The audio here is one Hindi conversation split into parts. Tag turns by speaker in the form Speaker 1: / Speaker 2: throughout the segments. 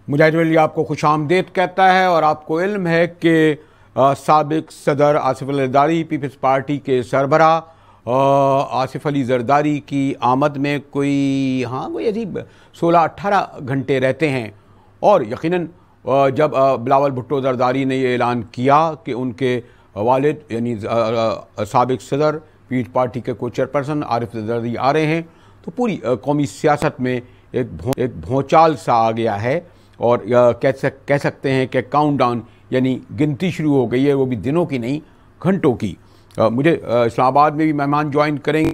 Speaker 1: मुजाहिद वली आपको खुशामदीद कहता है और आपको इल्म है कि साबिक सदर आसिफ अली ज़रदारी पीपल्स पार्टी के सरबरा आसिफ अली ज़रदारी की आमद में कोई अजीब 16-18 घंटे रहते हैं। और यकीनन जब बिलावल भुट्टो ज़रदारी ने ये ऐलान किया कि उनके वालिद यानी साबिक सदर पीपल्स पार्टी के को चेयरपर्सन आरिफ ज़रदारी आ रहे हैं, तो पूरी कौमी सियासत में एक भौचाल सा आ गया है। और कह सकते हैं कि काउंटडाउन यानी गिनती शुरू हो गई है, वो भी दिनों की नहीं घंटों की। मुझे इस्लामाबाद में भी मेहमान ज्वाइन करेंगे।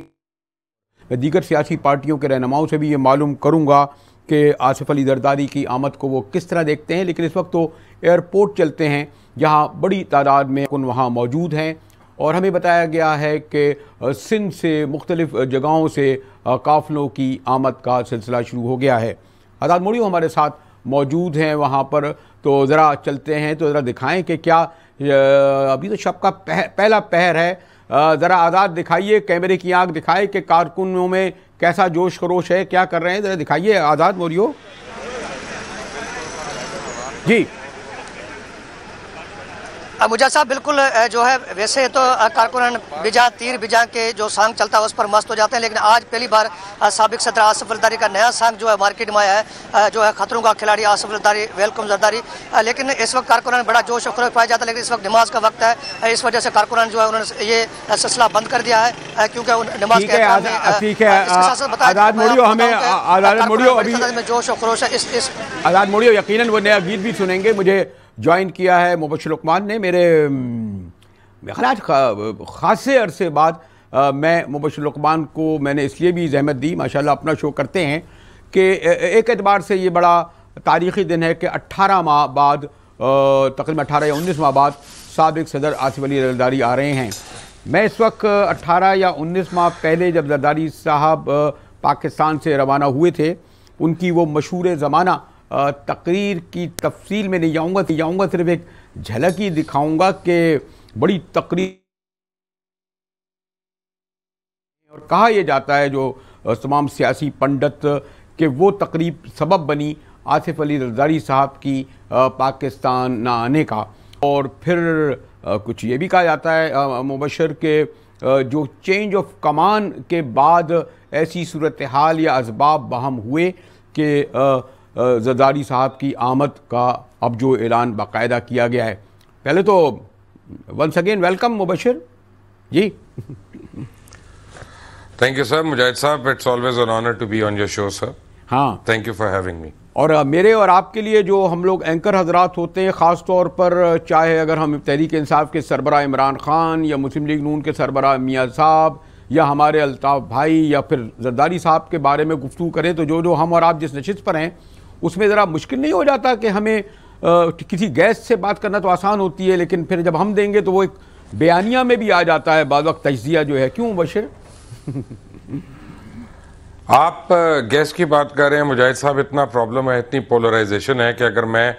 Speaker 1: मैं दीगर सियासी पार्टियों के रहनुमाओं से भी ये मालूम करूँगा कि आसिफ अली ज़रदारी की आमद को वो किस तरह देखते हैं। लेकिन इस वक्त तो एयरपोर्ट चलते हैं जहाँ बड़ी तादाद में उन वहाँ मौजूद हैं और हमें बताया गया है कि सिंध से मुख्तलिफ़ जगहों से काफ़िलों की आमद का सिलसिला शुरू हो गया है। आज़ाद मोड़ियो हमारे साथ मौजूद हैं वहाँ पर, तो ज़रा चलते हैं तो ज़रा दिखाएं कि क्या अभी तो शब का पहला पहर है। ज़रा आज़ाद दिखाइए, कैमरे की आंख दिखाए कि कारकुनों में कैसा जोश खरोश है, क्या कर रहे हैं, ज़रा दिखाइए आज़ाद मोड़ियो जी।
Speaker 2: मुजाहिद साहब बिल्कुल जो है वैसे तो कारकुनान बिजा तीर बिजा के जो सॉन्ग चलता है उस पर मस्त हो जाते हैं, लेकिन आज पहली बार साबिक सदर आसिफ अली ज़रदारी का नया सॉन्ग जो है मार्केट में आया है, जो है खतरों का खिलाड़ी आसिफ अली ज़रदारी वेलकम ज़रदारी। लेकिन इस वक्त कारकुनान बड़ा जोश और खरोश पाया जाता है, लेकिन इस वक्त नमाज का वक्त है, इस वजह से कारकुनान जो है उन्होंने ये सिलसिला बंद कर दिया है क्योंकि नमाज के जोश और खरोश है।
Speaker 1: आज़ाद मोड़ियो यकीनन वो नया गीत भी सुनेंगे। मुझे ज्वाइन किया है मुबशर लुकमान ने, मेरे ख्याल खासे अरसे बाद मैं मुबशर लुकमान को मैंने इसलिए भी जहमत दी, माशाल्लाह अपना शो करते हैं, कि एक एतबार से ये बड़ा तारीख़ी दिन है कि 18 माह बाद, तकरीबन 18 या 19 माह बाद साबिक सदर आसिफ अली ज़रदारी आ रहे हैं। मैं इस वक्त 18 या 19 माह पहले जब ज़रदारी साहब पाकिस्तान से रवाना हुए थे, उनकी वो मशहूर ज़माना तकरीर की तफसील में नहीं जाऊँगा, सिर्फ एक झलक ही दिखाऊँगा कि बड़ी तकरीर, और कहा यह जाता है जो तमाम सियासी पंडित कि वो तकरीब सबब बनी आसिफ अली ज़रदारी साहब की पाकिस्तान ना आने का। और फिर कुछ ये भी कहा जाता है मुबशर के जो चेंज ऑफ कमान के बाद ऐसी सूरत हाल या असबाब बहम हुए कि ज़रदारी साहब की आमद का अब जो ऐलान बाकायदा किया गया है। पहले तो once again welcome Mubashar ji.
Speaker 3: Thank you sir. Mujahid sahab, it's always an honour to be on your show sir.
Speaker 1: हाँ,
Speaker 3: thank you for having me.
Speaker 1: और मेरे और आपके लिए जो हम लोग एंकर हजरात होते हैं, ख़ास तौर पर चाहे अगर हम तहरीक इंसाफ के सरबरा इमरान खान या मुस्लिम लीग नून के सरबरा मियाँ साहब या हमारे अल्ताफ़ भाई या फिर ज़रदारी साहब के बारे में गुफ्तगू करें, तो जो हम और आप जिस नशिस्त पर हैं उसमें ज़रा मुश्किल नहीं हो जाता कि हमें किसी गेस्ट से बात करना तो आसान होती है, लेकिन फिर जब हम देंगे तो वो एक बयानिया में भी आ जाता है बाज़ वक्त तज्ज़िया जो है, क्यों बशीर?
Speaker 3: आप गैस की बात कर रहे हैं मुजाहिद साहब, इतना प्रॉब्लम है, इतनी पोलराइजेशन है कि अगर मैं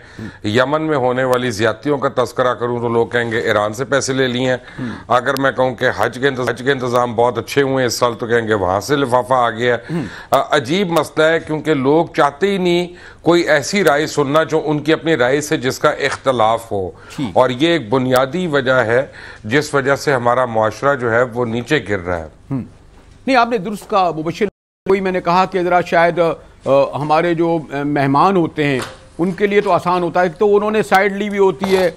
Speaker 3: यमन में होने वाली ज्यादतियों का तस्करा करूं तो लोग कहेंगे ईरान से पैसे ले लिए हैं। अगर मैं कहूं कि हज के इंतजाम बहुत अच्छे हुए हैं इस साल तो कहेंगे वहां से लिफाफा आ गया। अजीब मसला है क्योंकि लोग चाहते ही नहीं कोई ऐसी राय सुनना जो उनकी अपनी राय से जिसका इख्तलाफ हो, और ये एक बुनियादी वजह है जिस वजह से हमारा मुआशरा जो है वो नीचे गिर रहा है।
Speaker 1: नहीं, आपने दुरुस्त कहा मुबशिर। वही मैंने कहा कि ज़रा शायद हमारे जो मेहमान होते हैं उनके लिए तो आसान होता है, तो उन्होंने साइड ली हुई होती है,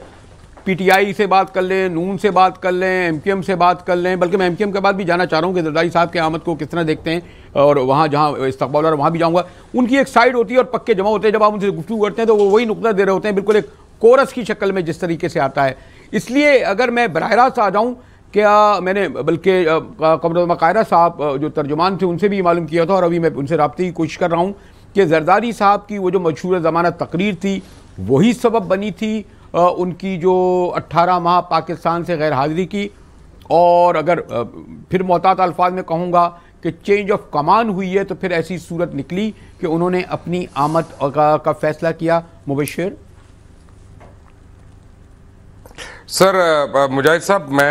Speaker 1: पीटीआई से बात कर लें, नून से बात कर लें, एमक्यूएम से बात कर लें। बल्कि मैं एमक्यूएम के बाद भी जाना चाह रहा हूँ कि ज़रदारी साहब के आमद को किस तरह देखते हैं, और वहाँ जहाँ इस्तकबाल और वहाँ भी जाऊँगा। उनकी एक साइड होती है और पक्के जमा होते हैं। जब आप उनसे गुफ्तगू करते हैं तो वो वही नुक्ता दे रहे होते हैं, बिल्कुल एक कोरस की शक्ल में जिस तरीके से आता है। इसलिए अगर मैं बराह रास्त आ जाऊँ, क्या मैंने बल्कि कमर कायरा साहब जो तर्जुमान थे उनसे भी मालूम किया था, और अभी मैं उनसे रब्ते की कोशिश कर रहा हूँ कि ज़रदारी साहब की वो जो मशहूर ज़माना तकरीर थी वही सबब बनी थी उनकी जो 18 माह पाकिस्तान से गैर हाज़िरी की। और अगर फिर मोहतात अल्फाज में कहूँगा कि चेंज ऑफ कमान हुई है, तो फिर ऐसी सूरत निकली कि उन्होंने अपनी आमद का फैसला किया। मुबशिर
Speaker 3: सर, मुजाहिद साहब, मैं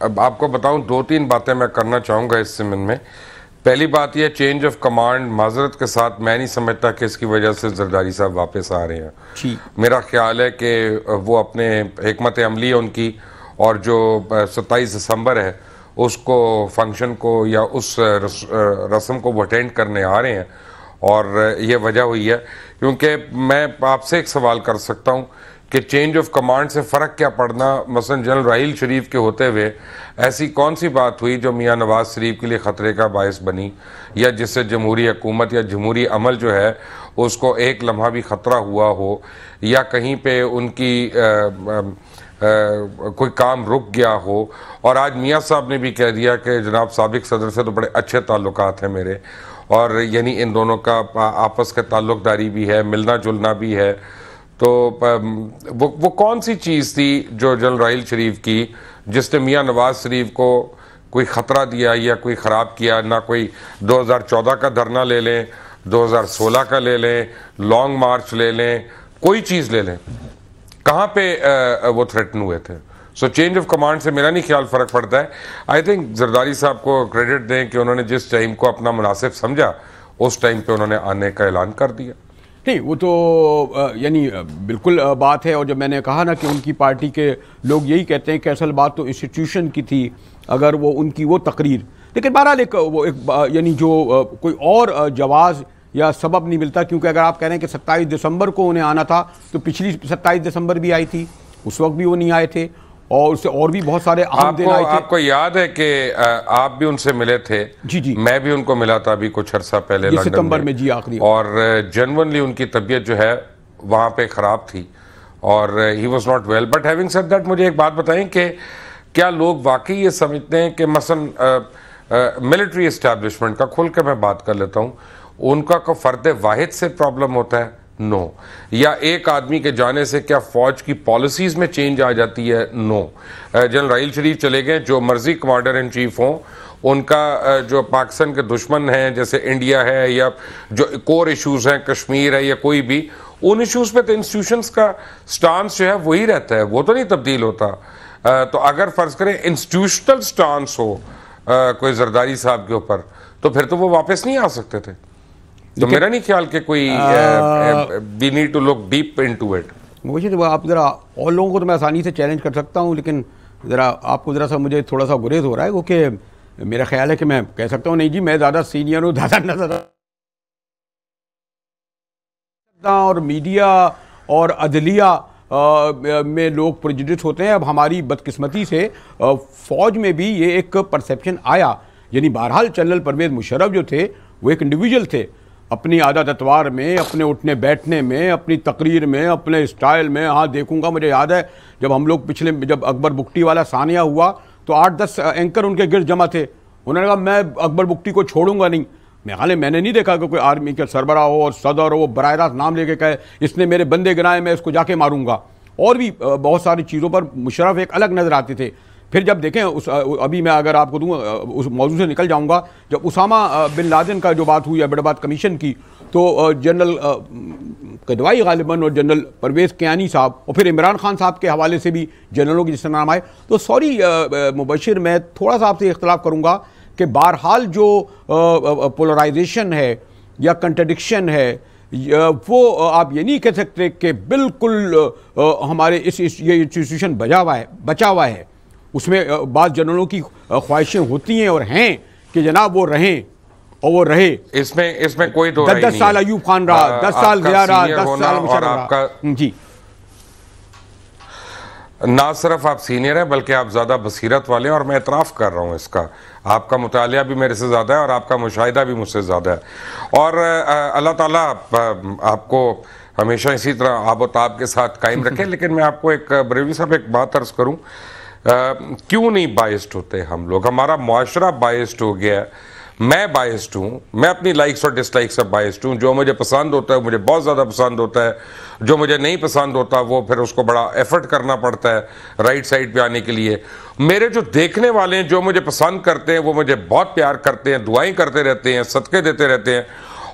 Speaker 3: अब आपको बताऊं, 2-3 बातें मैं करना चाहूँगा इस ज़मीन में। पहली बात यह, चेंज ऑफ कमांड माजरत के साथ मैं नहीं समझता कि इसकी वजह से जरदारी साहब वापस आ रहे हैं। मेरा ख्याल है कि वो अपने हिकमत अमली है उनकी, और जो 27 दिसंबर है उसको फंक्शन को या उस रस्म को वो अटेंड करने आ रहे हैं, और ये वजह हुई है। क्योंकि मैं आपसे एक सवाल कर सकता हूँ कि चेंज ऑफ कमांड से फ़र्क क्या पड़ना, मसलन जनरल राहील शरीफ के होते हुए ऐसी कौन सी बात हुई जो मियाँ नवाज शरीफ के लिए ख़तरे का बायस बनी, या जिससे जमहूरी हुकूमत या जमहूरी अमल जो है उसको एक लम्हा भी ख़तरा हुआ हो, या कहीं पे उनकी कोई काम रुक गया हो। और आज मियाँ साहब ने भी कह दिया कि जनाब साबिक सदर से तो बड़े अच्छे ताल्लुकात हैं मेरे, और यानी इन दोनों का आपस के ताल्लुकदारी भी है, मिलना जुलना भी है। तो वो कौन सी चीज़ थी जो जनरल राहील शरीफ की जिसने मियाँ नवाज शरीफ को कोई ख़तरा दिया या कोई ख़राब किया? ना कोई 2014 का धरना ले लें, 2016 का ले लें, लॉन्ग मार्च ले लें, कोई चीज़ ले लें, कहाँ पे वो थ्रेटन हुए थे? सो चेंज ऑफ कमांड से मेरा नहीं ख्याल फ़र्क पड़ता है। आई थिंक जरदारी साहब को क्रेडिट दें कि उन्होंने जिस टाइम को अपना मुनासिब समझा उस टाइम पे उन्होंने आने का ऐलान कर दिया।
Speaker 1: नहीं, वो तो यानी बिल्कुल बात है। और जब मैंने कहा ना कि उनकी पार्टी के लोग यही कहते हैं कि असल बात तो इंस्टीट्यूशन की थी, अगर वो उनकी वो तकरीर, लेकिन बहरहाल एक यानी जो कोई और जवाज़ या सबब नहीं मिलता। क्योंकि अगर आप कह रहे हैं कि 27 दिसंबर को उन्हें आना था, तो पिछली 27 दिसंबर भी आई थी, उस वक्त भी वो नहीं आए थे, और उससे और भी बहुत सारे अहम दिन आए थे।
Speaker 3: आपको याद है कि आप भी उनसे मिले थे?
Speaker 1: जी,
Speaker 3: मैं भी उनको मिला था अभी कुछ अर्सा पहले लंदन
Speaker 1: सितंबर में। जी, आखिरी।
Speaker 3: और जेन्युइनली उनकी तबीयत जो है वहाँ पे ख़राब थी, और he was not well. But having said that, मुझे एक बात बताएं कि क्या लोग वाकई ये समझते हैं कि मसलन मिलिट्री इस्टेब्लिशमेंट का, खुल के मैं बात कर लेता हूँ, उनका को फ़र्द वाहिद से प्रॉब्लम होता है? नो। या एक आदमी के जाने से क्या फौज की पॉलिसीज में चेंज आ जाती है? नो। जनरल राहील शरीफ चले गए, जो मर्जी कमांडर इन चीफ हों, उनका जो पाकिस्तान के दुश्मन हैं जैसे इंडिया है, या जो कोर इश्यूज हैं कश्मीर है, या कोई भी, उन इश्यूज पे तो इंस्टीट्यूशंस का स्टांस जो है वही रहता है, वो तो नहीं तब्दील होता। तो अगर फर्ज करें इंस्टीट्यूशनल स्टांस हो कोई जरदारी साहब के ऊपर, तो फिर तो वो वापस नहीं आ सकते थे। तो मेरा नहीं ख्याल कि कोई we need to look deep into it.
Speaker 1: मुझे तो आप ज़रा और लोगों को तो मैं आसानी से चैलेंज कर सकता हूँ, लेकिन ज़रा आपको ज़रा सा मुझे थोड़ा सा गुरेज हो रहा है, क्योंकि मेरा ख्याल है कि मैं कह सकता हूँ नहीं जी मैं ज़्यादा सीनियर हूँ, ज़्यादा नजर। और मीडिया और अदलिया में लोग प्रेजुडिस होते हैं। अब हमारी बदकिस्मती से फ़ौज में भी ये एक परसेप्शन आया। यानी बहरहाल जनरल परवेज़ मुशर्रफ जो थे वो एक इंडिविजुअल थे, अपनी आदत अतवार में, अपने उठने बैठने में, अपनी तकरीर में, अपने स्टाइल में। हाँ, देखूंगा, मुझे याद है जब हम लोग जब अकबर बुकटी वाला सानिया हुआ तो 8-10 एंकर उनके गिर्द जमा थे। उन्होंने कहा मैं अकबर बुकटी को छोड़ूंगा नहीं। मैंने नहीं देखा कि कोई आर्मी के सरबरा हो और सदर हो वो बराह रास्त नाम लेके कहे इसने मेरे बंदे गिराए, मैं इसको जाके मारूंगा। और भी बहुत सारी चीज़ों पर मुशर्रफ एक अलग नज़र आते थे। फिर जब देखें अभी मैं अगर आपको दूंगा, उस मौजू से निकल जाऊंगा, जब उसामा बिन लादेन का जो बात हुई है बड़बाद कमीशन की, तो जनरल कदवाई गालिबन और जनरल परवेज़ कियानी साहब और फिर इमरान खान साहब के हवाले से भी जनरलों के जिस नाम आए, तो सॉरी मुबशिर, मैं थोड़ा सा आपसे इख्तलाफ करूंगा कि बहरहाल जो पोलराइजेशन है या कंट्रडिक्शन है, वो आप ये नहीं कह सकते कि बिल्कुल हमारे ये इंस्टीट्यूशन बचा हुआ है। उसमें बात जनरलों की ख्वाहिशें होती हैं और हैं कि जनाब वो रहें, और वो रहे।
Speaker 3: इसमें कोई दो राय नहीं है।
Speaker 1: 10 साल अयूब खान रहा, 10 साल ज़िया रहा, 10 साल मुशर्रफ रहा। जी,
Speaker 3: ना सिर्फ आप सीनियर हैं बल्कि आप ज़्यादा बसीरत वाले हैं, और मैं इतराफ़ कर रहा हूँ इसका। आपका मुतालिया भी मेरे से ज़्यादा है और आपका मुशाहिदा भी मुझसे ज़्यादा है। और अल्लाह ताला आपको हमेशा इसी तरह आबोताब के साथ कायम रखे। लेकिन मैं आपको एक बरेलवी साहब एक बात अर्ज़ करूँ, क्यों नहीं बाइस्ड होते हम लोग? हमारा मुआशरा बाइस्ड हो गया है। मैं बायस्ड हूँ, मैं अपनी लाइक्स और डिसलाइक्स से बायस्ड हूँ। जो मुझे पसंद होता है मुझे बहुत ज़्यादा पसंद होता है, जो मुझे नहीं पसंद होता वो फिर उसको बड़ा एफर्ट करना पड़ता है राइट साइड पे आने के लिए। मेरे जो देखने वाले हैं, जो मुझे पसंद करते हैं, वो मुझे बहुत प्यार करते हैं, दुआएं करते रहते हैं, सदके देते रहते हैं।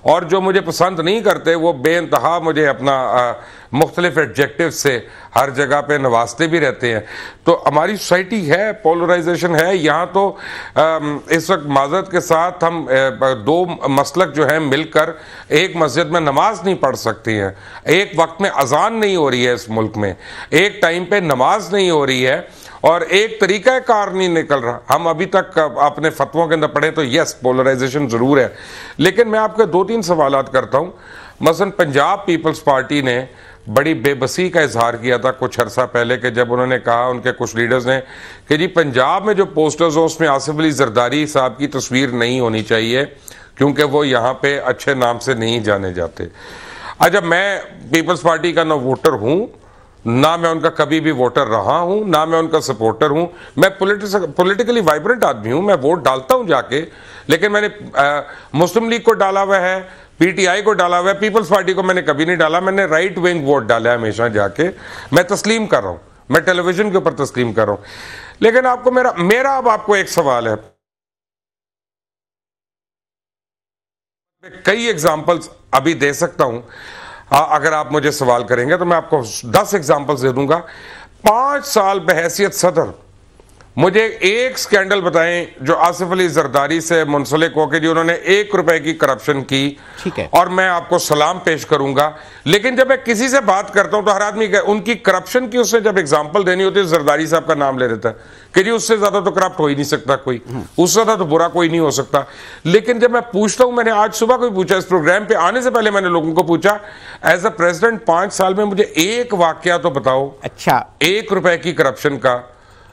Speaker 3: और जो मुझे पसंद नहीं करते वो बेइंतहा मुझे अपना मुख्तलिफ एडजेक्टिव से हर जगह पे नवाजते भी रहते हैं। तो हमारी सोसाइटी है, पोलराइजेशन है यहाँ। तो इस वक्त माजरत के साथ हम दो मसलक जो है मिलकर एक मस्जिद में नमाज नहीं पढ़ सकती हैं। एक वक्त में अजान नहीं हो रही है इस मुल्क में, एक टाइम पे नमाज नहीं हो रही है, और एक तरीका कार नहीं निकल रहा। हम अभी तक अपने फतवों के अंदर पढ़े तो यस पोलराइजेशन जरूर है, लेकिन मैं आपके 2-3 सवालात करता हूं। मसलन पंजाब पीपल्स पार्टी ने बड़ी बेबसी का इजहार किया था कुछ अरसा पहले कि जब उन्होंने कहा, उनके कुछ लीडर्स ने, कि जी पंजाब में जो पोस्टर्स हो उसमें आसिफ अली जरदारी साहब की तस्वीर नहीं होनी चाहिए क्योंकि वो यहाँ पे अच्छे नाम से नहीं जाने जाते। अच्छा, मैं पीपल्स पार्टी का ना वोटर हूँ, ना मैं उनका कभी भी वोटर रहा हूं, ना मैं उनका सपोर्टर हूं। मैं पॉलिटिकली वाइब्रेंट आदमी हूं, मैं वोट डालता हूं जाके, लेकिन मैंने मुस्लिम लीग को डाला हुआ है, पीटीआई को डाला हुआ है, पीपल्स पार्टी को मैंने कभी नहीं डाला। मैंने राइट विंग वोट डाला है हमेशा जाके। मैं तस्लीम कर रहा हूं, मैं टेलीविजन के ऊपर तस्लीम कर रहा हूं। लेकिन आपको मेरा अब आपको एक सवाल है। कई एग्जाम्पल्स अभी दे सकता हूं, अगर आप मुझे सवाल करेंगे तो मैं आपको 10 एग्जाम्पल्स दे दूंगा। 5 साल बहैसियत सदर मुझे एक स्कैंडल बताएं जो आसिफ अली जरदारी से मुंसलिक हो के जी उन्होंने 1 रुपए की करप्शन की, ठीक है, और मैं आपको सलाम पेश करूंगा। लेकिन जब मैं किसी से बात करता हूं तो हर आदमी उनकी करप्शन की उसने जब एग्जाम्पल देनी होती है जरदारी साहब का नाम ले देता है कि जी उससे ज्यादा तो करप्ट हो ही नहीं सकता कोई, उससे ज्यादा तो बुरा कोई नहीं हो सकता। लेकिन जब मैं पूछता हूं, मैंने आज सुबह को पूछा, इस प्रोग्राम पे आने से पहले मैंने लोगों को पूछा, एज अ प्रेसिडेंट 5 साल में मुझे एक वाकया तो बताओ, अच्छा, 1 रुपए की करप्शन का।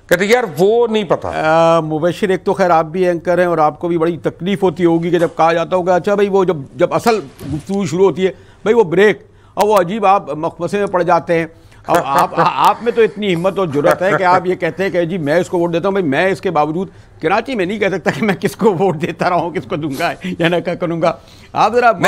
Speaker 3: कहते यार वो नहीं पता।
Speaker 1: मुबशिर, एक तो खैर आप भी एंकर हैं और आपको भी बड़ी तकलीफ होती होगी कि जब कहा जाता होगा अच्छा भाई वो जब असल गुफ्तगू शुरू होती है भाई वो ब्रेक, और वो अजीब आप मखमसे में पड़ जाते हैं। अब आप में तो इतनी हिम्मत और जुर्रत है कि आप ये कहते हैं कि जी मैं इसको वोट देता हूँ। भाई मैं इसके बावजूद कराची में नहीं कह सकता कि मैं किसको वोट देता रहा हूँ, किसको दूंगा या ना क्या करूँगा। आप जरा आप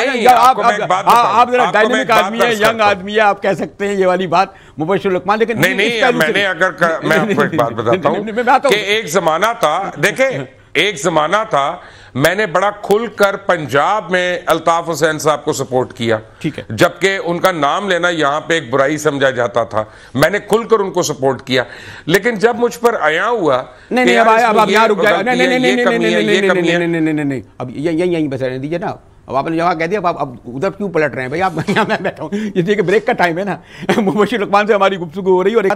Speaker 1: जरा डायनेमिक आदमी है, यंग आदमी है, आप कह सकते हैं ये वाली बात मुबशिर लुकमान। लेकिन
Speaker 3: नहीं, मैंने अगर मैं आपको एक बात बताता हूँ कि एक जमाना था, देखें एक जमाना था, मैंने बड़ा खुलकर पंजाब में अल्ताफ हुसैन साहब को सपोर्ट किया, ठीक है, जबकि उनका नाम लेना यहां पे एक बुराई समझा जाता था। मैंने खुलकर उनको सपोर्ट किया। लेकिन जब मुझ पर आया हुआ
Speaker 1: नहीं, अब यहां रुक जाए, नहीं, अब यहीं बस रहने दीजिए ना। अब आपने जहाँ कह दिया, अब उधर क्यों पलट रहे हैं भाई? आप यहाँ मैं बैठा हूँ, ये देखिए ब्रेक का टाइम है ना। मुबशिर लुकमान से हमारी गुफ्तगू हो रही है और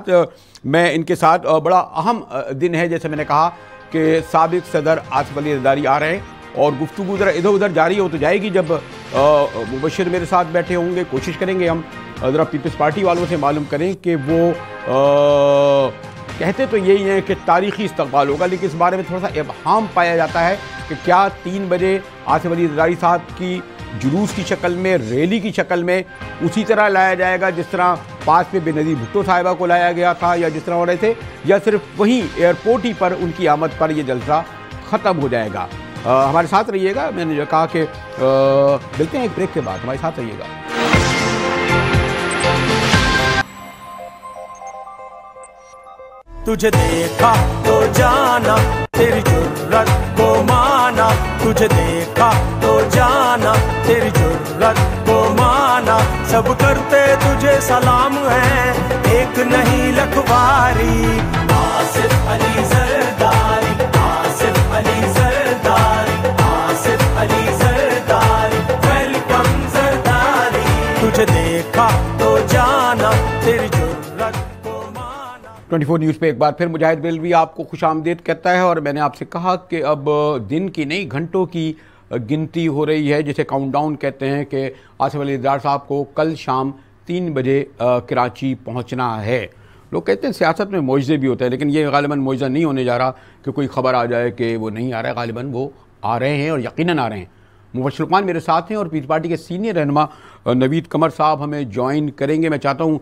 Speaker 1: मैं इनके साथ बड़ा अहम दिन है, जैसे मैंने कहा कि साबिक सदर आसिफ अली जरदारी आ रहे हैं और गुफ्तगू ज़रा इधर उधर जारी हो तो जाएगी। जब मुबशिर मेरे साथ बैठे होंगे, कोशिश करेंगे हम ज़रा पीपल्स पार्टी वालों से मालूम करें कि वो कहते तो यही हैं कि तारीख़ी इस्तक़बाल होगा, लेकिन इस बारे में थोड़ा सा इबहाम पाया जाता है कि क्या 3 बजे आसिफ अली जरदारी साहब की जुलूस की शक्ल में, रैली की शक्ल में उसी तरह लाया जाएगा जिस तरह पास में बेनज़ीर भुट्टो साहिबा को लाया गया था, या जिस तरह हो रहे थे, या सिर्फ वहीं एयरपोर्ट ही पर उनकी आमद पर यह जलसा ख़त्म हो जाएगा। हमारे साथ रहिएगा। मैंने जो कहा कि मिलते हैं एक ब्रेक के बाद, हमारे साथ रहिएगा।
Speaker 4: तुझे देखा तो जाना, तेरी जुर्रत को माना, तुझे देखा तो जाना, तेरी जुर्रत को माना, सब करते तुझे सलाम है, एक नहीं लखवारी। आसिफ अली जरदारी, आसिफ अली जरदारी, आसिफ अली जरदारी, वेलकम जरदारी। तुझे देखा तो जाना, तेरी जुर्रत
Speaker 1: 24 न्यूज़ पे एक बार फिर मुजाहिद बेलवी आपको खुशामदीद कहता है। और मैंने आपसे कहा कि अब दिन की नहीं घंटों की गिनती हो रही है, जिसे काउंटडाउन कहते हैं, कि आसिफ अली जरदारी साहब को कल शाम 3 बजे कराची पहुंचना है। लोग कहते हैं सियासत में मुआवजे भी होता है, लेकिन ये गालिबन मुआवजा नहीं होने जा रहा कि कोई ख़बर आ जाए कि वो नहीं आ रहा है। गालिबन वो आ रहे हैं और यकीनन आ रहे हैं। मुबशिर लुकमान मेरे साथ हैं और पीपल्स पार्टी के सीनियर रहनुमा नवीद कमर साहब हमें ज्वाइन करेंगे। मैं चाहता हूँ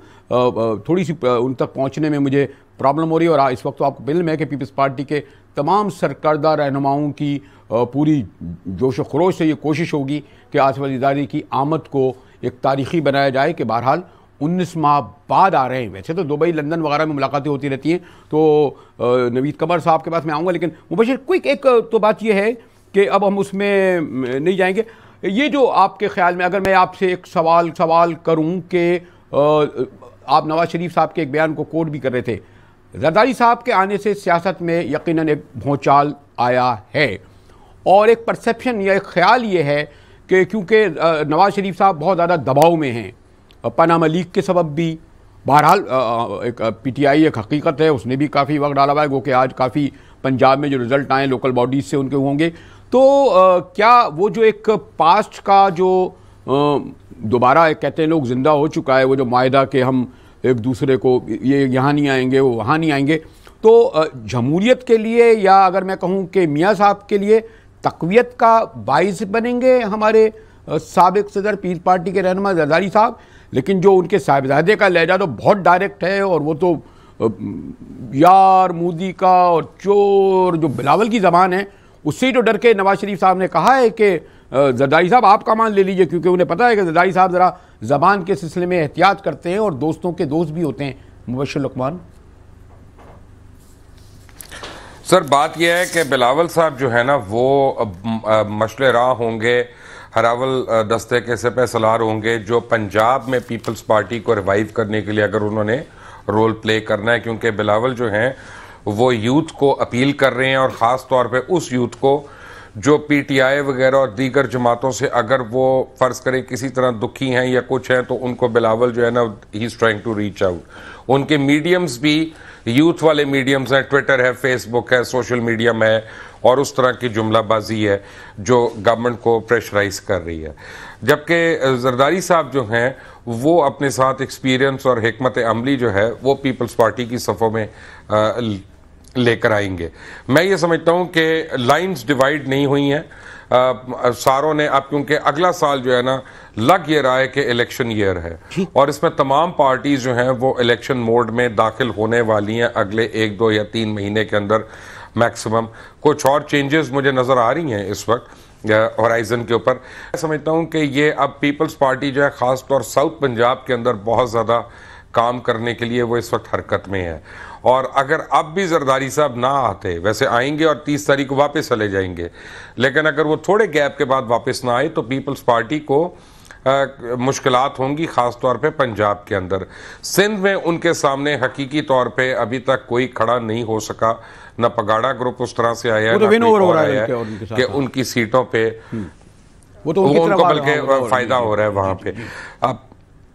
Speaker 1: थोड़ी सी उन तक पहुँचने में मुझे प्रॉब्लम हो रही है। और इस वक्त तो आपको इल्म है कि पीपल्स पार्टी के तमाम सरकर्दा रहनुमाओं की पूरी जोश व खरोश से ये कोशिश होगी कि आसिफ अली ज़रदारी की आमद को एक तारीखी बनाया जाए कि बहरहाल 19 माह बाद आ रहे हैं। वैसे तो दुबई, लंदन वगैरह में मुलाकातें होती रहती हैं, तो नवीद कमर साहब के पास मैं आऊँगा, लेकिन मुबशिर क्विक एक तो बात यह है कि अब हम उसमें नहीं जाएंगे। ये जो आपके ख्याल में, अगर मैं आपसे एक सवाल करूँ कि आप नवाज शरीफ साहब के एक बयान को कोट भी कर रहे थे, ज़रदारी साहब के आने से सियासत में यकीनन एक भूचाल आया है और एक परसेप्शन या एक ख्याल ये है कि क्योंकि नवाज शरीफ साहब बहुत ज़्यादा दबाव में हैं, पनामा लीक के सबब भी, बहरहाल एक पीटीआई एक हकीकत है, उसने भी काफ़ी वक्त डाला हुआ है, वो कि आज काफ़ी पंजाब में जो रिज़ल्ट आए लोकल बॉडीज़ से उनके होंगे, तो क्या वो जो एक पास्ट का जो दोबारा कहते हैं लोग ज़िंदा हो चुका है, वो जो मायदा कि हम एक दूसरे को ये यहाँ नहीं आएंगे वो वहाँ नहीं आएंगे, तो जमहूरियत के लिए या अगर मैं कहूँ कि मियाँ साहब के लिए तक़वियत का बाइस बनेंगे हमारे साबिक सदर पीस पार्टी के रहनुमा ज़रदारी साहब। लेकिन जो उनके साहिबजादे का लहजा तो बहुत डायरेक्ट है और वो तो यार मोदी का और चोर जो बिलावल की ज़बान है, उससे ही तो डर के नवाज शरीफ साहब ने कहा है कि ज़रदारी साहब आप का मान ले लीजिए, क्योंकि उन्हें पता है कि ज़रदारी साहब ज़रा ज़बान के सिलसिले में एहतियात करते हैं और दोस्तों के दोस्त भी होते हैं। मुबशिर लुकमान
Speaker 3: सर, बात यह है कि बिलावल साहब जो है ना वो मशले राह होंगे, हरावल दस्ते के सिपह सलार होंगे, जो पंजाब में पीपल्स पार्टी को रिवाइव करने के लिए अगर उन्होंने रोल प्ले करना है, क्योंकि बिलावल जो हैं वो यूथ को अपील कर रहे हैं और ख़ास तौर पे उस यूथ को जो पीटीआई वगैरह और दीगर जमातों से अगर वो फ़र्ज़ करें किसी तरह दुखी हैं या कुछ हैं, तो उनको बिलावल जो है ना he is trying to reach out. उनके मीडियम्स भी यूथ वाले मीडियम्स हैं, ट्विटर है, फेसबुक है, सोशल मीडियम है और उस तरह की जुमलाबाजी है जो गवर्नमेंट को प्रेशराइज कर रही है। जबकि ज़रदारी साहब जो हैं वो अपने साथ एक्सपीरियंस और हिकमत अमली जो है वो पीपल्स पार्टी की सफ़ों में लेकर आएंगे। मैं ये समझता हूँ कि लाइंस डिवाइड नहीं हुई हैं सारों ने अब, क्योंकि अगला साल जो है ना लग ये रहा है कि इलेक्शन ईयर है और इसमें तमाम पार्टीज जो हैं वो इलेक्शन मोड में दाखिल होने वाली हैं अगले 1, 2 या 3 महीने के अंदर मैक्सिमम। कुछ और चेंजेस मुझे नज़र आ रही हैं इस वक्त होराइजन के ऊपर। मैं समझता हूँ कि ये अब पीपल्स पार्टी जो है ख़ास तौर साउथ पंजाब के अंदर बहुत ज़्यादा काम करने के लिए वो इस वक्त हरकत में है। और अगर अब भी ज़रदारी साहब ना आते, वैसे आएंगे और 30 तारीख को वापस चले जाएंगे, लेकिन अगर वो थोड़े गैप के बाद वापस ना आए तो पीपल्स पार्टी को मुश्किलात होंगी, ख़ास तौर पे पंजाब के अंदर। सिंध में उनके सामने हकीकी तौर पे अभी तक कोई खड़ा नहीं हो सका, न पगाड़ा ग्रुप उस तरह से आया है, कि उनकी सीटों पे उनको बल्कि फ़ायदा हो रहा है वहाँ पे।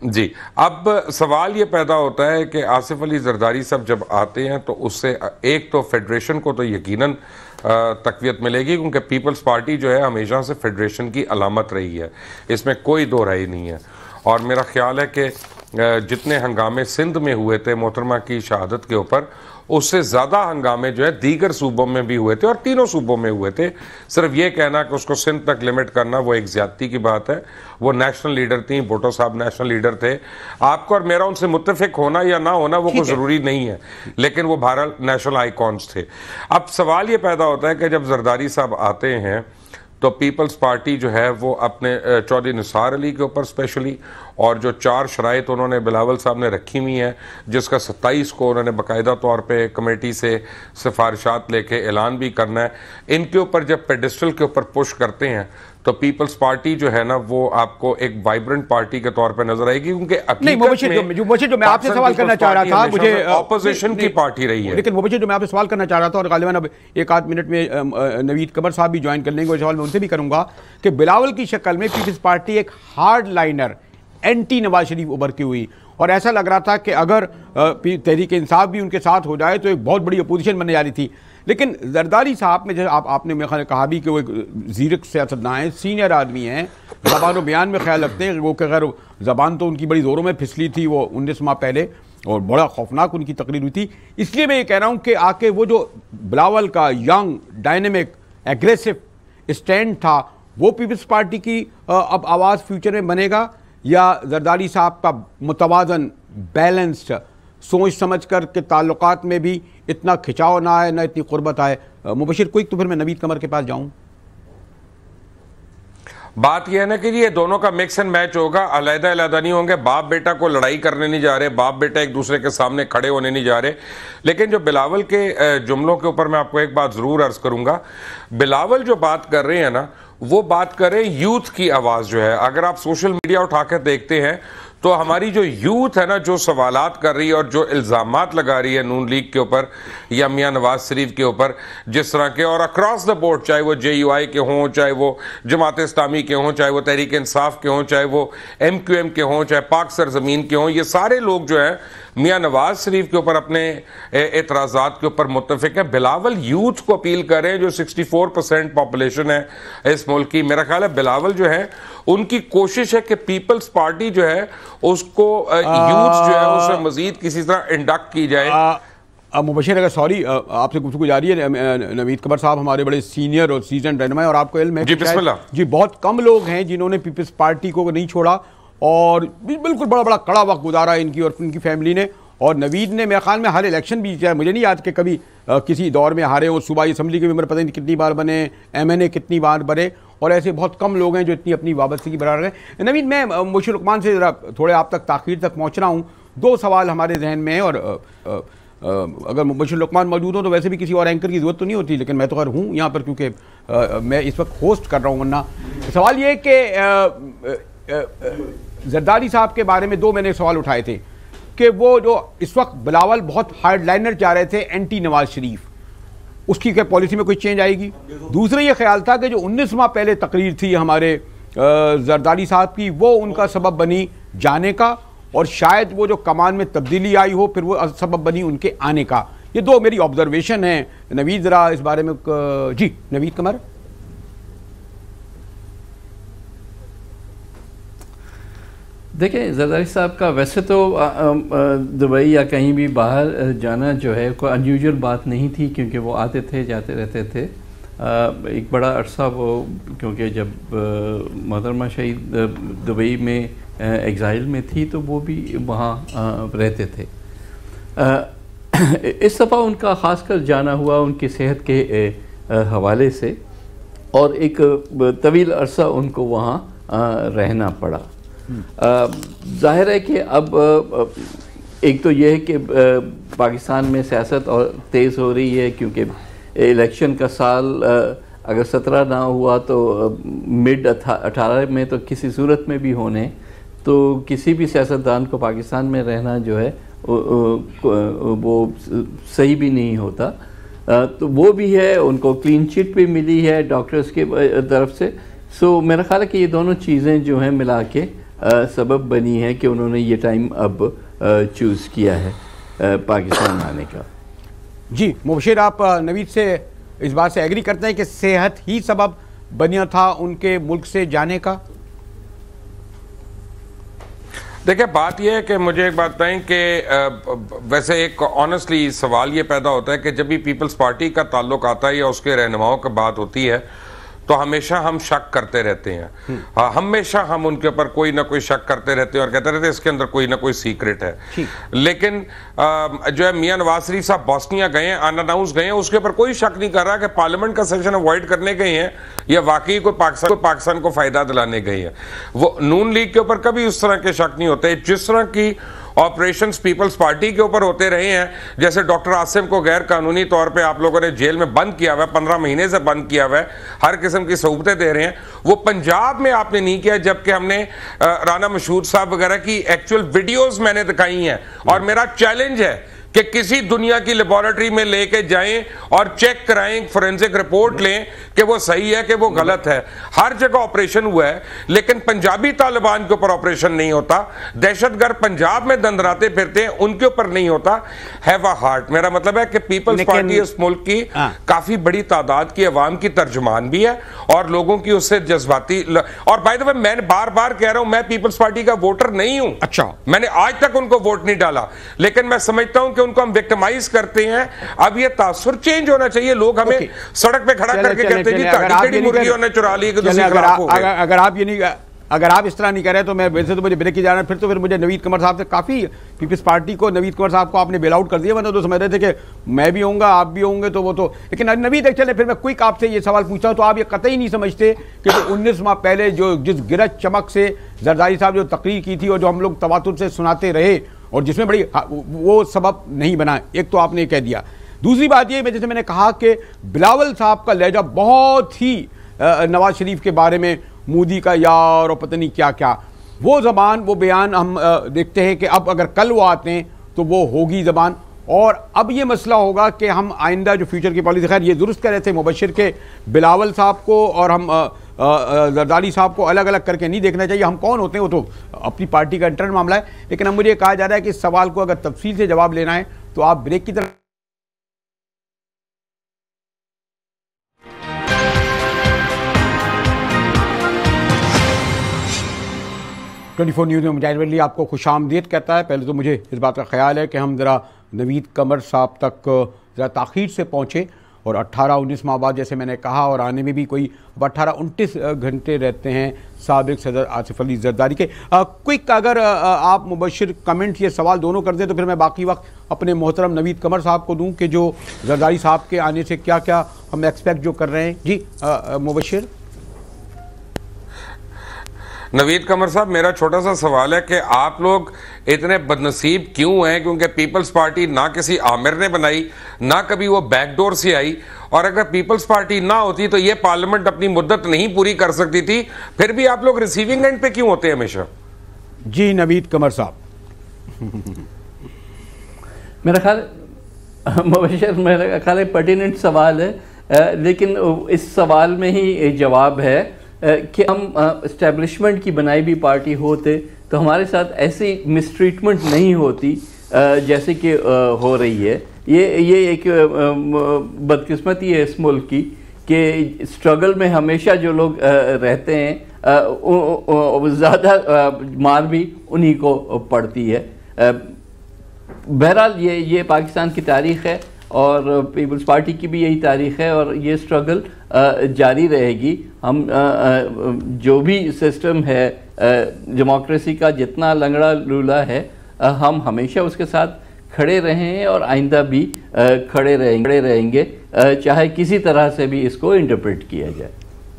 Speaker 3: अब सवाल ये पैदा होता है कि आसिफ अली ज़रदारी साहब जब आते हैं तो उससे एक तो फेडरेशन को तो यकीनन तक़वियत मिलेगी, क्योंकि पीपल्स पार्टी जो है हमेशा से फेडरेशन की अलामत रही है, इसमें कोई दो राय नहीं है। और मेरा ख्याल है कि जितने हंगामे सिंध में हुए थे मोहतरमा की शहादत के ऊपर, उससे ज़्यादा हंगामे जो है दीगर सूबों में भी हुए थे और तीनों सूबों में हुए थे। सिर्फ ये कहना कि उसको सिंध तक लिमिट करना वो एक ज़्यादती की बात है। वो नेशनल लीडर थी, भुट्टो साहब नेशनल लीडर थे। आपको और मेरा उनसे मुत्तफिक होना या ना होना वो कोई ज़रूरी नहीं है, लेकिन वो भारत नेशनल आइकॉन्स थे। अब सवाल ये पैदा होता है कि जब ज़रदारी साहब आते हैं तो पीपल्स पार्टी जो है वो अपने चौधरी निसार अली के ऊपर स्पेशली, और जो 4 शराइत उन्होंने बिलावल साहब ने रखी हुई हैं, जिसका 27 को उन्होंने बाकायदा तौर पे कमेटी से सिफारिशात लेके ऐलान भी करना है, इनके ऊपर जब पेडिस्टल के ऊपर पुश करते हैं तो पीपल्स पार्टी जो है ना वो आपको एक वाइब्रेंट पार्टी के तौर पे नजर आएगी, क्योंकि
Speaker 1: जो मैं आपसे सवाल करना चाह रहा था, मुझे
Speaker 3: ऑपोजिशन की पार्टी रही है।
Speaker 1: लेकिन मुबशिर जो मैं आपसे सवाल करना चाह रहा था, और गालिबन अब 1-8 मिनट में नवीद कमर साहब भी ज्वाइन कर लेंगे, वो सवाल मैं उनसे भी करूंगा कि बिलावल की शक्ल में पीपल्स पार्टी एक hard liner anti Nawaz Sharif उभर की हुई, और ऐसा लग रहा था कि अगर तहरीक इंसाफ भी उनके साथ हो जाए तो एक बहुत बड़ी अपोजिशन बनने जा रही थी। लेकिन ज़रदारी साहब में जैसे आपने मेरे ख्याल कहा भी कि वो एक ज़ीरक सियासतदान हैं, सीनियर आदमी हैं, ज़बान बयान में ख्याल रखते हैं, वो कि अगर ज़बान तो उनकी बड़ी ज़ोरों में फिसली थी वो 19 माह पहले, और बड़ा खौफनाक उनकी तकरीर हुई थी। इसलिए मैं ये कह रहा हूँ कि आके वो जो बिलावल का यंग डायनेमिक एग्रेसिव स्टैंड था वो पीपल्स पार्टी की अब आवाज़ फ्यूचर में बनेगा, या ज़रदारी साहब का मुतवाज़न बैलेंस्ड सोच समझ कर के ताल्लुकात में भी इतना खिंचाव ना आए, ना इतनी कुर्बत आए। मुबशिर कोई तो फिर मैं नवीद कमर के पास जाऊं।
Speaker 3: बात यह है ना कि ये दोनों का मिक्स एंड मैच होगा, अलग अलग नहीं होंगे। बाप बेटा को लड़ाई करने नहीं जा रहे, बाप बेटा एक दूसरे के सामने खड़े होने नहीं जा रहे। लेकिन जो बिलावल के जुमलों के ऊपर मैं आपको एक बात जरूर अर्ज करूंगा, बिलावल जो बात कर रहे हैं ना, वो बात कर रहे हैं यूथ की आवाज जो है। अगर आप सोशल मीडिया उठाकर देखते हैं तो हमारी जो यूथ है ना, जो सवालात कर रही है और जो इल्जामात लगा रही है नून लीग के ऊपर या मियां नवाज शरीफ के ऊपर, जिस तरह के, और अक्रॉस द बोर्ड, चाहे वो JUI के हों, चाहे वो जमात इस्लामी के हों, चाहे वो तहरीक इंसाफ के हों, चाहे वो MQM के हों, चाहे पाक सरजमीन के हों, ये सारे लोग जो है मियां नवाज शरीफ के ऊपर अपने एतराज़ात के ऊपर मुत्तफिक है। बिलावल यूथ को अपील कर रहे हैं, जो 64% पॉपुलेशन है इस मुल्क की। मेरा ख्याल है बिलावल जो है, उनकी कोशिश है कि पीपल्स पार्टी जो है उसको यूथ जो है उसे मजीद किसी तरह इंडक्ट की जाए।
Speaker 1: मुबशिर, अगर सॉरी आपसे गुफ्तगू जारी है, नवीद कमर साहब हमारे बड़े सीनियर और सीजन रहनुमा है, और आपको इल्म है
Speaker 3: जी, बिस्मिल्लाह
Speaker 1: जी, बहुत कम लोग हैं जिन्होंने पीपल्स पार्टी को नहीं छोड़ा और बिल्कुल बड़ा बड़ा कड़ा वक्त गुजारा इनकी और इनकी फैमिली ने। और नवीद ने मेरे ख्याल में हर इलेक्शन भी, चाहे मुझे नहीं याद कि कभी किसी दौर में हारे हो। सूबाई असम्बली के मेंबर पता नहीं कितनी बार बने, MNA कितनी बार बने, और ऐसे बहुत कम लोग हैं जो इतनी अपनी वाबस्तगी बना रहे हैं। नवीद, मैं मुबशिर लुकमान से ज़रा थोड़े आप तक ताख़ीर तक पहुँच रहा हूँ। 2 सवाल हमारे जहन में है, और अगर मुबशिर लुकमान मौजूद हो तो वैसे भी किसी और एंकर की ज़रूरत तो नहीं होती, लेकिन मैं तो खैर हूँ यहाँ पर क्योंकि मैं इस वक्त होस्ट कर रहा हूँ। वरना सवाल ये कि जरदारी साहब के बारे में 2 मैंने सवाल उठाए थे कि वो जो इस वक्त बिलावल बहुत हार्डलाइनर जा रहे थे एंटी नवाज शरीफ, उसकी क्या पॉलिसी में कोई चेंज आएगी? दूसरा ये ख्याल था कि जो 19 माह पहले तकरीर थी हमारे जरदारी साहब की, वो उनका सबब बनी जाने का, और शायद वो जो कमान में तब्दीली आई हो फिर वो सबब बनी उनके आने का। ये 2 मेरी ऑब्जर्वेशन है। नवीद ज़रा इस बारे में जी, नवीद कमर।
Speaker 5: देखिए, जरदारी साहब का वैसे तो दुबई या कहीं भी बाहर जाना जो है कोई अनयूजुअल बात नहीं थी, क्योंकि वो आते थे जाते रहते थे। एक बड़ा अरसा वो, क्योंकि जब मोहतरमा शहीद दुबई में एग्ज़ाइल में थी तो वो भी वहाँ रहते थे। इस दफ़ा उनका ख़ासकर जाना हुआ उनकी सेहत के हवाले से, और एक तवील अरसा उनको वहाँ रहना पड़ा। जाहिर है कि अब एक तो यह है कि पाकिस्तान में सियासत और तेज़ हो रही है, क्योंकि इलेक्शन का साल अगर 17 ना हुआ तो मिड 18 में तो किसी सूरत में भी होने, तो किसी भी सियासतदान को पाकिस्तान में रहना जो है वो सही भी नहीं होता। तो वो भी है, उनको क्लीन चिट भी मिली है डॉक्टर्स के तरफ से। सो मेरा ख्याल है कि ये दोनों चीज़ें जो हैं मिला के सबब बनी है कि उन्होंने ये टाइम अब चूज़ किया है पाकिस्तान आने का।
Speaker 1: जी मुबशिर, आप नवीद से इस बात से एग्री करते हैं कि सेहत ही सबब बनिया था उनके मुल्क से जाने का?
Speaker 3: देखिए, बात यह है कि मुझे एक बात बताएं कि वैसे एक ऑनेस्टली सवाल ये पैदा होता है कि जब भी पीपल्स पार्टी का ताल्लुक आता है या उसके रहनुमाओं की बात होती है तो हमेशा हम शक करते रहते हैं। हमेशा हम उनके ऊपर कोई ना कोई शक करते रहते हैं और कहते रहते हैं इसके अंदर कोई ना कोई सीक्रेट है। लेकिन जो है मियां नवाज शरीफ साहब बोस्निया गए हैं, अनअनाउंस गए हैं, उसके ऊपर कोई शक नहीं कर रहा कि पार्लियामेंट का सेशन अवॉइड करने गए हैं या वाकई कोई पाकिस्तान को फायदा दिलाने गए हैं। वो नून लीग के ऊपर कभी उस तरह के शक नहीं होते। जिस तरह की ऑपरेशंस पीपल्स पार्टी के ऊपर होते रहे हैं, जैसे डॉक्टर आसिम को गैर कानूनी तौर पे आप लोगों ने जेल में बंद किया हुआ है, 15 महीने से बंद किया हुआ है, हर किस्म की सहूलतें दे रहे हैं, वो पंजाब में आपने नहीं किया। जबकि हमने राना मशहूद साहब वगैरह की एक्चुअल वीडियोस मैंने दिखाई हैं, और मेरा चैलेंज है कि किसी दुनिया की लेबोरेटरी में लेके जाएं और चेक कराएं, फोरेंसिक रिपोर्ट लें कि वो सही है कि वो गलत है। हर जगह ऑपरेशन हुआ है, लेकिन पंजाबी तालिबान के ऊपर ऑपरेशन नहीं होता। दहशतगर्द पंजाब में दंदराते फिरते हैं, उनके ऊपर नहीं होता। हैव अ हार्ट, मेरा मतलब है कि पीपल्स पार्टी इस मुल्क की काफी बड़ी तादाद की अवाम की तर्जुमान भी है और लोगों की उससे जज्बाती। और बाय द वे, मैं बार बार कह रहा हूं मैं पीपल्स पार्टी का वोटर नहीं हूं।
Speaker 1: अच्छा,
Speaker 3: मैंने आज तक उनको वोट नहीं डाला, लेकिन मैं समझता हूं कि उनको हम विक्टिमाइज करते हैं। अब ये तासुर चेंज होना चाहिए। लोग हमें सड़क पे खड़ा करके कहते हैं जी ताड़ी मुर्गियों ने चुरा ली।
Speaker 1: अगर आप ये नहीं, अगर आप इस तरह नहीं करें तो मैं वैसे तो मुझे ब्रेक की जाना है, फिर मुझे नवीद कमर साहब से काफ़ी पीपल्स पार्टी को, नवीद कमर साहब को आपने बेल आउट कर दिया, मतलब तो समझ रहे थे कि मैं भी होऊंगा आप भी होंगे तो वो तो, लेकिन नवीद चले फिर मैं क्विक आपसे ये सवाल पूछता हूँ, तो आप ये कतई नहीं समझते कि 19 माह पहले जो जिस गिरज चमक से जरदारी साहब जो तकरीर की थी और जो हम लोग तवातुर से सुनाते रहे और जिसमें बड़ी वो सबब नहीं बना, एक तो आपने कह दिया। दूसरी बात ये, जैसे मैंने कहा कि बिलावल साहब का लहजा बहुत ही नवाज शरीफ के बारे में, मोदी का यार और पता नहीं क्या क्या, वो ज़बान वो बयान हम देखते हैं कि अब अगर कल वो आते हैं तो वो होगी ज़बान। और अब ये मसला होगा कि हम आइंदा जो फ्यूचर की पॉलिसी, खैर ये दुरुस्त कर रहे थे मुबशिर के बिलावल साहब को और हम जरदारी साहब को अलग अलग करके नहीं देखना चाहिए, हम कौन होते हैं वो तो अपनी पार्टी का इंटरनल मामला है। लेकिन अब मुझे कहा जा रहा है कि इस सवाल को अगर तफसील से जवाब लेना है तो आप ब्रेक की तरफ 24 न्यूज़ में मुजाहिद वली आपको खुशामदीद कहता है। पहले तो मुझे इस बात का ख्याल है कि हम ज़रा नवीद कमर साहब तक ज़रा ताख़ीर से पहुँचे और 18-19 माह बाद जैसे मैंने कहा, और आने में भी कोई 18-29 घंटे रहते हैं साबिक़ सदर आसिफ अली जरदारी के। क्विक अगर आप मुबशिर कमेंट ये सवाल दोनों कर दें तो फिर मैं बाकी वक्त अपने मोहतरम नवीद कमर साहब को दूँ कि जो जरदारी साहब के आने से क्या क्या हम एक्सपेक्ट जो कर रहे हैं। जी मुबशिर।
Speaker 3: नवीद कमर साहब, मेरा छोटा सा सवाल है कि आप लोग इतने बदनसीब क्यों हैं, क्योंकि पीपल्स पार्टी ना किसी आमिर ने बनाई, ना कभी वो बैकडोर से आई, और अगर पीपल्स पार्टी ना होती तो ये पार्लियामेंट अपनी मुद्दत नहीं पूरी कर सकती थी, फिर भी आप लोग रिसीविंग एंड पे क्यों होते हैं हमेशा?
Speaker 1: जी नवीद कमर साहब।
Speaker 5: मेरा ख्याल मुबशिर, मेरा ख्याल पर्टिनेंट सवाल है, लेकिन इस सवाल में ही जवाब है कि हम इस्टेब्लिशमेंट की बनाई हुई पार्टी होते तो हमारे साथ ऐसी मिसट्रीटमेंट नहीं होती जैसे कि हो रही है। ये एक बदकिस्मती है इस मुल्क की कि स्ट्रगल में हमेशा जो लोग रहते हैं ज़्यादा मार भी उन्हीं को पड़ती है। बहरहाल ये पाकिस्तान की तारीख़ है और पीपल्स पार्टी की भी यही तारीख़ है और ये स्ट्रगल जारी रहेगी। हम जो भी सिस्टम है डेमोक्रेसी का, जितना लंगड़ा लूला है, हम हमेशा उसके साथ खड़े रहे हैं और आइंदा भी खड़े रहेंगे, चाहे किसी तरह से भी इसको इंटरप्रेट किया जाए।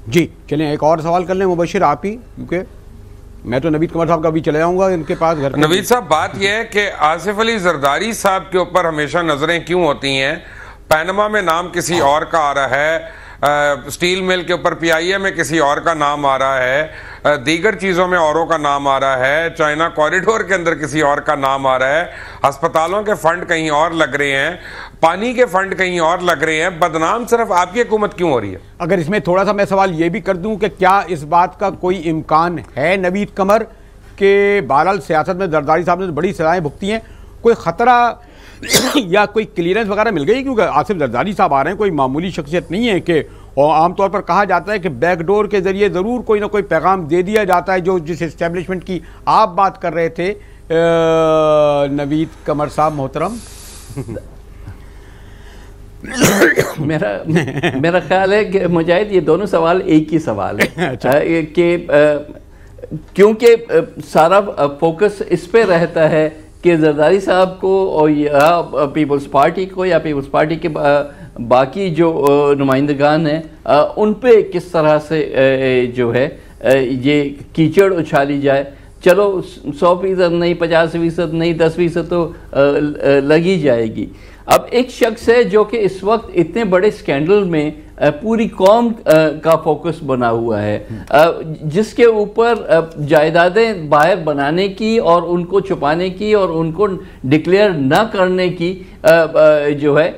Speaker 1: जी चलें एक और सवाल कर लें मुबशिर आप ही, क्योंकि मैं तो नवीद कमर साहब का भी चले जाऊंगा इनके पास घर।
Speaker 3: नवीद साहब, बात यह है कि आसिफ अली जरदारी साहब के ऊपर हमेशा नजरें क्यों होती हैं? पैनमा में नाम किसी और का आ रहा है, स्टील मिल के ऊपर PIA में किसी और का नाम आ रहा है, दीगर चीज़ों में औरों का नाम आ रहा है, चाइना कॉरिडोर के अंदर किसी और का नाम आ रहा है, अस्पतालों के फंड कहीं और लग रहे हैं, पानी के फंड कहीं और लग रहे हैं, बदनाम सिर्फ आपकी हुकूमत क्यों हो रही है?
Speaker 1: अगर इसमें थोड़ा सा मैं सवाल ये भी कर दूं कि क्या इस बात का कोई इम्कान है नवीद कमर के बहरहाल सियासत में जरदारी साहब ने बड़ी सजाएं भुगती हैं, कोई ख़तरा या कोई क्लियरेंस वगैरह मिल गई? क्योंकि आसिफ जरदारी साहब आ रहे हैं, कोई मामूली शख्सियत नहीं है कि, और आमतौर पर कहा जाता है कि बैकडोर के ज़रिए ज़रूर कोई ना कोई पैगाम दे दिया जाता है, जो जिस इस्टेब्लिशमेंट की आप बात कर रहे थे नवीद कमर साहब मोहतरम।
Speaker 5: मेरा ख्याल है कि मुजाहिद ये दोनों सवाल एक ही सवाल है। अच्छा। कि क्योंकि सारा फोकस इस पे रहता है कि जरदारी साहब को और या पीपल्स पार्टी को या पीपल्स पार्टी के बाकी जो नुमाइंदगान हैं उन पे किस तरह से जो है ये कीचड़ उछाली जाए। चलो 100% नहीं, 50% नहीं, 10% तो लग ही जाएगी। अब एक शख्स है जो कि इस वक्त इतने बड़े स्कैंडल में पूरी कौम का फोकस बना हुआ है, जिसके ऊपर जायदादें बाहर बनाने की और उनको छुपाने की और उनको डिक्लेयर न करने की जो है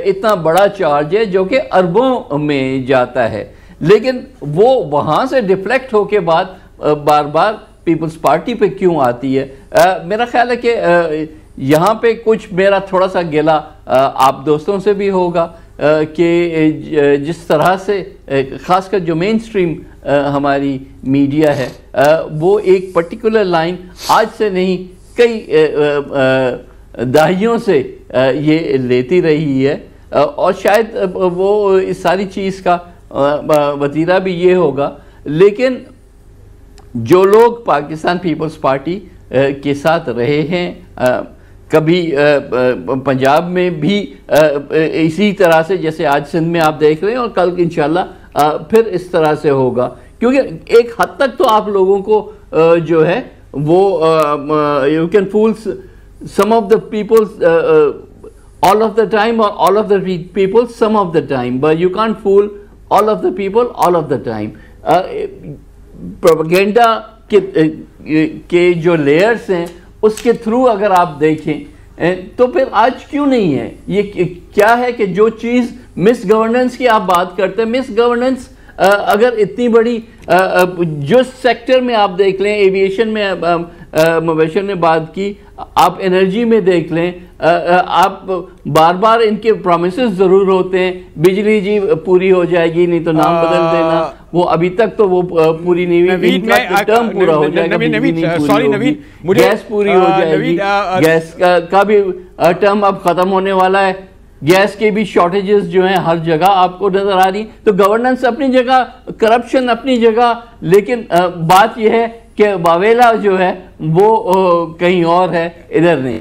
Speaker 5: इतना बड़ा चार्ज है जो कि अरबों में जाता है, लेकिन वो वहाँ से डिफ्लेक्ट होके बाद बार बार पीपल्स पार्टी पे क्यों आती है? मेरा ख्याल है कि यहाँ पे कुछ मेरा थोड़ा सा गिला आप दोस्तों से भी होगा कि जिस तरह से ख़ासकर जो मेन स्ट्रीम हमारी मीडिया है वो एक पर्टिकुलर लाइन आज से नहीं कई दहाइयों से ये लेती रही है, और शायद वो इस सारी चीज़ का वतीरा भी ये होगा। लेकिन जो लोग पाकिस्तान पीपल्स पार्टी के साथ रहे हैं, कभी पंजाब में भी इसी तरह से जैसे आज सिंध में आप देख रहे हैं, और कल इंशाल्लाह फिर इस तरह से होगा, क्योंकि एक हद तक तो आप लोगों को जो है वो you can fool some of the peoples all of the time or all of the people some of the time, but you can't fool all of the people all of the time. Propaganda के जो लेयर्स हैं उसके थ्रू अगर आप देखें तो फिर आज क्यों नहीं है ये? क्या है कि जो चीज़ मिस गवर्नेंस की आप बात करते हैं, मिस गवर्नेंस अगर इतनी बड़ी जो सेक्टर में आप देख लें, एविएशन में मुबशर ने बात की, आप एनर्जी में देख लें, आप बार बार इनके प्रोमिसेस ज़रूर होते हैं, बिजली जी पूरी हो जाएगी, नहीं तो नाम बदल देना, वो अभी तक तो वो पूरी नहीं हुई, टर्म पूरा हो जाएगा, गैस पूरी हो जाएगी, गैस का भी टर्म अब ख़त्म होने वाला है, गैस के भी शॉर्टेजेस जो हैं हर जगह आपको नजर आ रही। तो गवर्नेंस अपनी जगह, करप्शन अपनी जगह, लेकिन बात यह है कि बावेला जो है वो कहीं और है, इधर नहीं।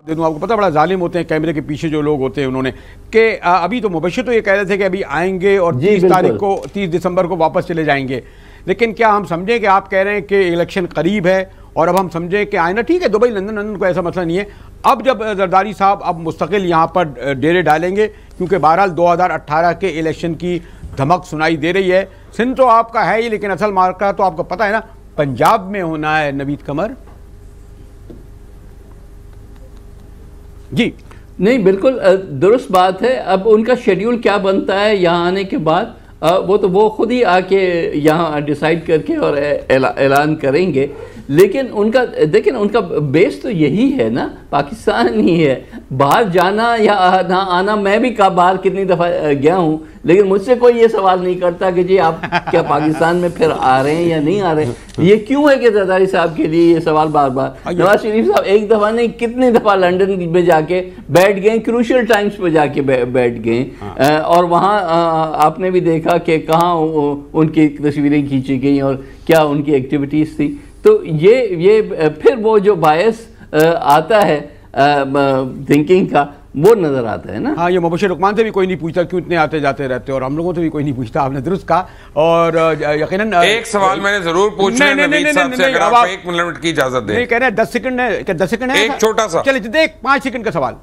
Speaker 1: दे दूं आपको, पता बड़ा जालिम होते हैं कैमरे के पीछे जो लोग होते हैं उन्होंने कि अभी तो मुबशिर तो ये कह रहे थे कि अभी आएंगे और 30 दिसंबर को वापस चले जाएंगे, लेकिन क्या हम समझें कि आप कह रहे हैं कि इलेक्शन करीब है और अब हम समझें कि आए ना, ठीक है दुबई लंदन को ऐसा मसला नहीं है, अब जब जरदारी साहब अब मुस्तकिल यहाँ पर डेरे डालेंगे, क्योंकि बहरहाल 2018 के इलेक्शन की धमक सुनाई दे रही है। सिंध तो आपका है ही, लेकिन असल मार्का तो आपको पता है ना पंजाब में होना है। नवीद कमर जी।
Speaker 5: नहीं, बिल्कुल दुरुस्त बात है। अब उनका शेड्यूल क्या बनता है यहाँ आने के बाद, वो खुद ही आके यहाँ डिसाइड करके और ऐलान करेंगे, लेकिन उनका देखें, उनका बेस तो यही है ना, पाकिस्तान ही है। बाहर जाना या ना आना, मैं भी बाहर कितनी दफ़ा गया हूँ, लेकिन मुझसे कोई ये सवाल नहीं करता कि जी आप क्या पाकिस्तान में फिर आ रहे हैं या नहीं आ रहे हैं। ये क्यों है कि जरदारी साहब के लिए ये सवाल बार बार? नवाज शरीफ साहब एक दफ़ा नहीं कितनी दफ़ा लंदन में जाके बैठ गए, क्रूशल टाइम्स पे जाके बैठ गए, और वहाँ आपने भी देखा कि कहाँ उनकी तस्वीरें खींची गई और क्या उनकी एक्टिविटीज़ थी। तो ये फिर वो जो बायस आता है थिंकिंग का, वो नजर आता है ना।
Speaker 1: हाँ, ये मुबशिर रुकमान से भी कोई नहीं पूछता क्यों इतने आते जाते रहते, और हम लोगों से भी कोई नहीं पूछता, आपने दुरुस्त कहा। और यकीनन
Speaker 3: एक सवाल मैंने जरूर पूछना है नवीद साहब से, अगर आप 1 मिनट की इजाजत दें।
Speaker 1: नहीं कह रहे 10 सेकंड है, क्या 10 सेकंड है?
Speaker 3: एक छोटा सा,
Speaker 1: चलिए एक 5 सेकंड का सवाल।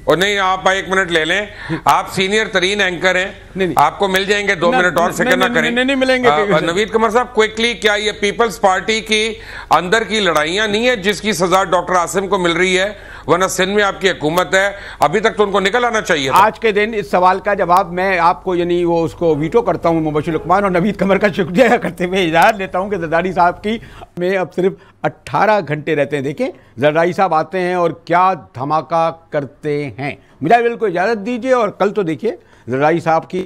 Speaker 3: और नहीं, आप 1 मिनट ले लें, आप सीनियर तरीन एंकर हैं, आपको मिल जाएंगे 2 मिनट और, फिक्र ना करें।
Speaker 1: नहीं मिलेंगे।
Speaker 3: नवीद कमर साहब क्विकली, क्या ये पीपल्स पार्टी की अंदर की लड़ाइयां नहीं है जिसकी सजा डॉक्टर आसिम को मिल रही है? वरना सिंध में आपकी हुकूमत है, अभी तक तो उनको निकल आना चाहिए था।
Speaker 1: आज के दिन इस सवाल का जवाब मैं आपको यानी वो उसको वीटो करता हूं मुबशिर रुकमान, और नवीद कमर का शुक्रिया करते हुए इजाज़त लेता हूं कि जरदारी साहब की में अब सिर्फ 18 घंटे रहते हैं। देखें जरदारी साहब आते हैं और क्या धमाका करते हैं। मिला बिल को इजाज़त दीजिए, और कल तो देखिए जरदारी साहब की